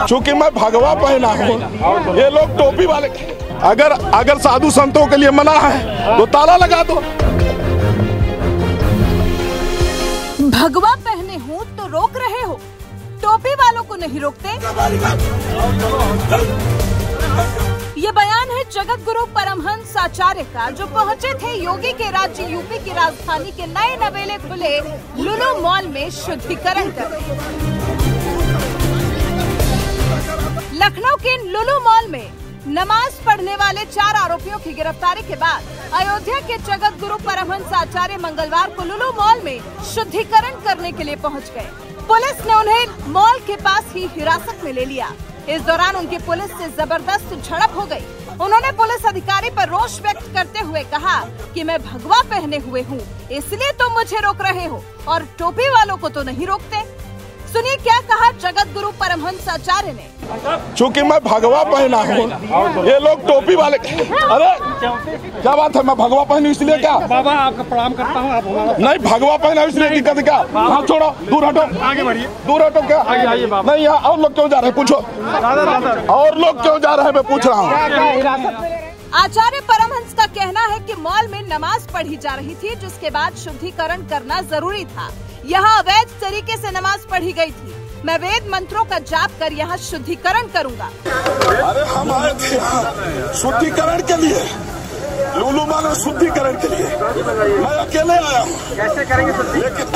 चूंकि मैं भगवा पहना हूँ, ये लोग टोपी वाले, अगर साधु संतों के लिए मना है तो ताला लगा दो। भगवा पहने हूँ तो रोक रहे हो, टोपी वालों को नहीं रोकते। ये बयान है जगत गुरु परमहंस आचार्य का, जो पहुंचे थे योगी के राज्य यूपी की राजधानी के नए नवेले खुले लुलु मॉल में शुद्धिकरण करने। लखनऊ के लुलु मॉल में नमाज पढ़ने वाले 4 आरोपियों की गिरफ्तारी के बाद अयोध्या के जगत गुरु परमहंस आचार्य मंगलवार को लुलु मॉल में शुद्धिकरण करने के लिए पहुंच गए। पुलिस ने उन्हें मॉल के पास ही हिरासत में ले लिया। इस दौरान उनकी पुलिस से जबरदस्त झड़प हो गई। उन्होंने पुलिस अधिकारी पर रोष व्यक्त करते हुए कहा कि मैं भगवा पहने हुए हूँ, इसलिए तुम मुझे रोक रहे हो और टोपी वालों को तो नहीं रोकते। सुनिए क्या कहा जगत गुरु परमहंस आचार्य ने। चूंकि मैं भगवा पहना हूँ, ये लोग टोपी वाले, अरे क्या बात है, मैं भगवा पहनूं इसलिए क्या? बाबा आपका प्रणाम करता हूँ। आप नहीं, भगवा पहना इसलिए दिक्कत क्या? हाथ छोड़ो, दूर हटो, आगे बढ़िए, दूर हटो। क्या नहीं, यहाँ और लोग क्यों जा रहे हैं? पूछो, और लोग क्यों जा रहे हैं, मैं पूछ रहा हूँ। आचार्य परमहंस का कहना है कि मॉल में नमाज पढ़ी जा रही थी, जिसके बाद शुद्धिकरण करना जरूरी था। यहाँ अवैध तरीके से नमाज पढ़ी गई थी। मैं वेद मंत्रों का जाप कर यहाँ शुद्धिकरण करूँगा। अरे हम आए थे यहाँ शुद्धिकरण के लिए, लुलु मॉल में शुद्धिकरण के लिए। मैं अकेले आया हूँ। कैसे करेंगे? लेकिन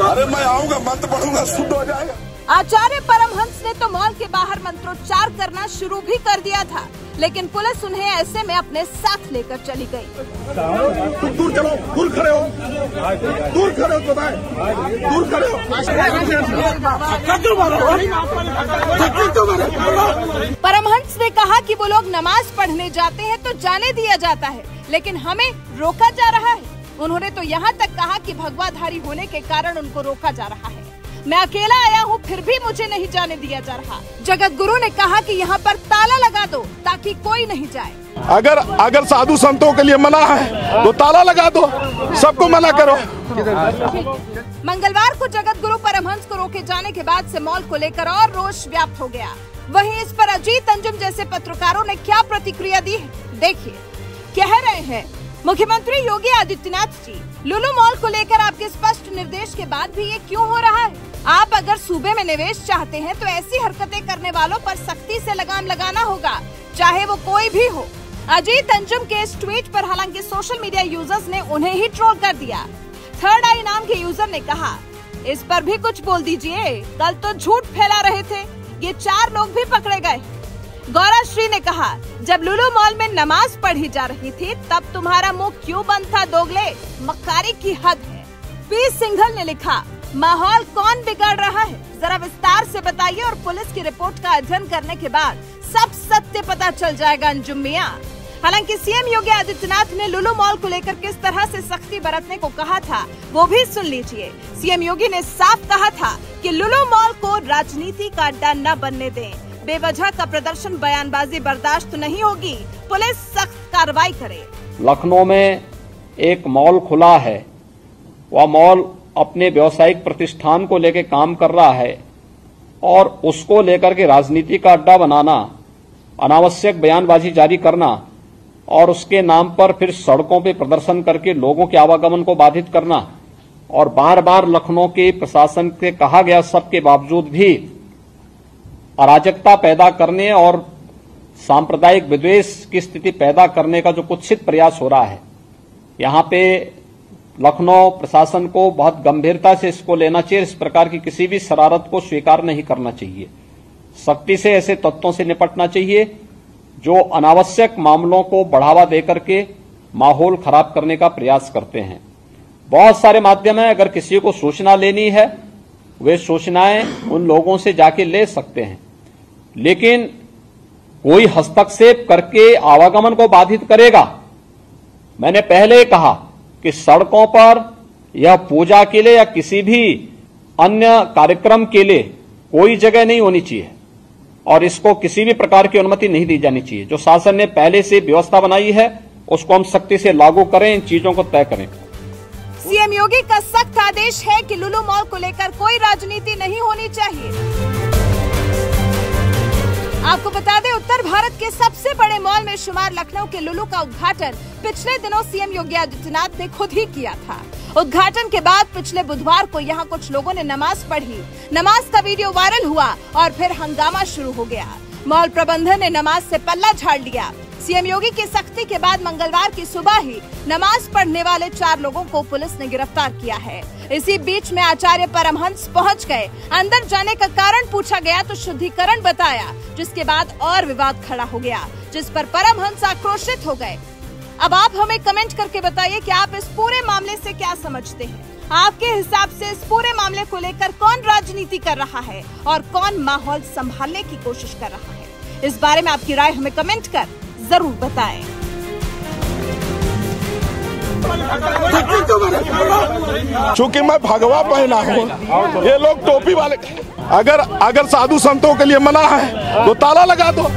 अरे मैं आऊँगा, मंत्र पढ़ूंगा, शुद्ध हो जाएगा। आचार्य परमहंस ने तो मॉल के बाहर मंत्रोच्चार करना शुरू भी कर दिया था, लेकिन पुलिस उन्हें ऐसे में अपने साथ लेकर चली गई। दूर चलो, दूर खड़े हो, दूर खड़े हो, दूर खड़े हो। परमहंस ने कहा कि वो लोग नमाज पढ़ने जाते हैं तो जाने दिया जाता है, लेकिन हमें रोका जा रहा है। उन्होंने तो यहाँ तक कहा कि भगवाधारी होने के कारण उनको रोका जा रहा है। मैं अकेला आया हूँ, फिर भी मुझे नहीं जाने दिया जा रहा। जगत गुरु ने कहा कि यहाँ पर ताला लगा दो ताकि कोई नहीं जाए। अगर साधु संतों के लिए मना है तो ताला लगा दो, सबको मना करो। मंगलवार को जगत गुरु परमहंस को रोके जाने के बाद से मॉल को लेकर और रोष व्याप्त हो गया। वहीं इस पर अजीत अंजुम जैसे पत्रकारों ने क्या प्रतिक्रिया दी है, देखिए। कह रहे हैं, मुख्यमंत्री योगी आदित्यनाथ जी, लुलु मॉल को लेकर आपके स्पष्ट निर्देश के बाद भी ये क्यों हो रहा है? आप अगर सूबे में निवेश चाहते हैं तो ऐसी हरकतें करने वालों पर सख्ती से लगाम लगाना होगा, चाहे वो कोई भी हो। अजीत अंजुम के इस ट्वीट पर हालांकि सोशल मीडिया यूजर्स ने उन्हें ही ट्रोल कर दिया। थर्ड आई नाम के यूजर ने कहा, इस पर भी कुछ बोल दीजिए, कल तो झूठ फैला रहे थे, ये 4 लोग भी पकड़े गए। गौरा श्री ने कहा, जब लुलु मॉल में नमाज पढ़ी जा रही थी तब तुम्हारा मुंह क्यों बंद था दोगले, मक्कारी की हद है। पी सिंघल ने लिखा, माहौल कौन बिगाड़ रहा है, जरा विस्तार से बताइए और पुलिस की रिपोर्ट का अध्ययन करने के बाद सब सत्य पता चल जाएगा अंजुम मियां। हालांकि सीएम योगी आदित्यनाथ ने लुलु मॉल को लेकर किस तरह से सख्ती बरतने को कहा था वो भी सुन लीजिए। सीएम योगी ने साफ कहा था कि लुलु मॉल को राजनीति का अड्डा न बनने दें, बेवजह का प्रदर्शन बयानबाजी बर्दाश्त नहीं होगी, पुलिस सख्त कार्रवाई करे। लखनऊ में एक मॉल खुला है, वह मॉल अपने व्यावसायिक प्रतिष्ठान को लेकर काम कर रहा है और उसको लेकर के राजनीति का अड्डा बनाना, अनावश्यक बयानबाजी जारी करना और उसके नाम पर फिर सड़कों पे प्रदर्शन करके लोगों के आवागमन को बाधित करना और बार बार लखनऊ के प्रशासन से कहा गया सबके बावजूद भी अराजकता पैदा करने और सांप्रदायिक विद्वेष की स्थिति पैदा करने का जो कुत्सित प्रयास हो रहा है, यहाँ पे लखनऊ प्रशासन को बहुत गंभीरता से इसको लेना चाहिए। इस प्रकार की किसी भी शरारत को स्वीकार नहीं करना चाहिए। सख्ती से ऐसे तत्वों से निपटना चाहिए जो अनावश्यक मामलों को बढ़ावा देकर के माहौल खराब करने का प्रयास करते हैं। बहुत सारे माध्यम हैं, अगर किसी को सूचना लेनी है वे सूचनाएं उन लोगों से जाके ले सकते हैं, लेकिन कोई हस्तक्षेप करके आवागमन को बाधित करेगा। मैंने पहले कहा कि सड़कों पर या पूजा के लिए या किसी भी अन्य कार्यक्रम के लिए कोई जगह नहीं होनी चाहिए और इसको किसी भी प्रकार की अनुमति नहीं दी जानी चाहिए। जो शासन ने पहले से व्यवस्था बनाई है उसको हम सख्ती से लागू करें, इन चीजों को तय करें। सीएम योगी का सख्त आदेश है कि लुलु मॉल को लेकर कोई राजनीति नहीं होनी चाहिए। आपको बता दें, उत्तर भारत के सबसे बड़े मॉल में शुमार लखनऊ के लुलु का उद्घाटन पिछले दिनों सीएम योगी आदित्यनाथ ने खुद ही किया था। उद्घाटन के बाद पिछले बुधवार को यहां कुछ लोगों ने नमाज पढ़ी। नमाज का वीडियो वायरल हुआ और फिर हंगामा शुरू हो गया। मॉल प्रबंधन ने नमाज से पल्ला झाड़ लिया। सीएम योगी की सख्ती के बाद मंगलवार की सुबह ही नमाज पढ़ने वाले 4 लोगों को पुलिस ने गिरफ्तार किया है। इसी बीच में आचार्य परमहंस पहुंच गए। अंदर जाने का कारण पूछा गया तो शुद्धिकरण बताया, जिसके बाद और विवाद खड़ा हो गया, जिस पर परमहंस आक्रोशित हो गए। अब आप हमें कमेंट करके बताइए कि आप इस पूरे मामले से क्या समझते हैं। आपके हिसाब से इस पूरे मामले को लेकर कौन राजनीति कर रहा है और कौन माहौल संभालने की कोशिश कर रहा है? इस बारे में आपकी राय हमें कमेंट कर जरूर बताएं। चूंकि मैं भगवा पहना हूँ, ये लोग टोपी वाले, अगर साधु संतों के लिए मना है तो ताला लगा दो।